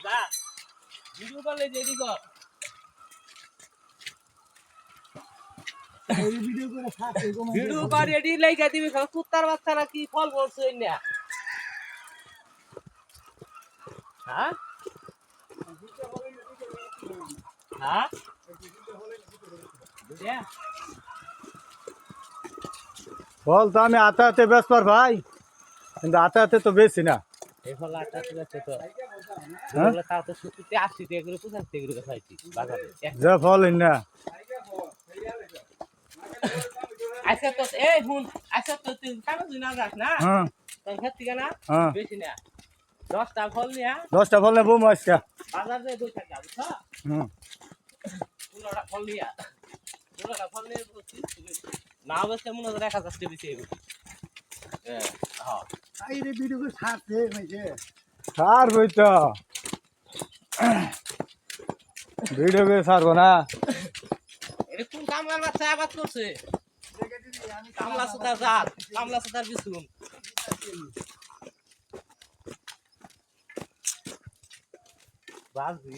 যা ভিডিও করলে যেদি কর এই ভিডিও করে থাক ভিডিও কর এডি লাইগা দিবি সব কুত্তার বাচ্চারা কি ফল করছে না হ্যাঁ হ্যাঁ বুঝিয়া ফল তো আমি আতে আতে বেচবার ভাই কিন্তু আতে আতে তো বেশি না এই ফল আটা আছে তো হ্যাঁ? এগুলো তাও তো 70 80 টাকা করে 85 টাকা করে খাইছি বাজারে যে ফল না আচ্ছা তো এই হুন আচ্ছা তো তুই কেন তুই না যাস না হ্যাঁ তোর খেত থেকে না হ্যাঁ বেশি না 10টা ফল নিয়া 10টা ফল নেবো আজকে বাজার দিয়ে বই থাকা বুঝছো হুম 15টা ফল নিয়া 15টা ফল নিয়ে বলছি না বেশি মনে হয় 1000 টাকা বেশি হ্যাঁ হ্যাঁ এই রে ভিডিও করে ছাড়তে হইছে ছাড় বই তো ভিডিও করে ছাড়বো না এটা কোন কামলার বাচ্চা আবাদ করছে কামলা সুতার জাত কামলা সুতার বিছুন বাজি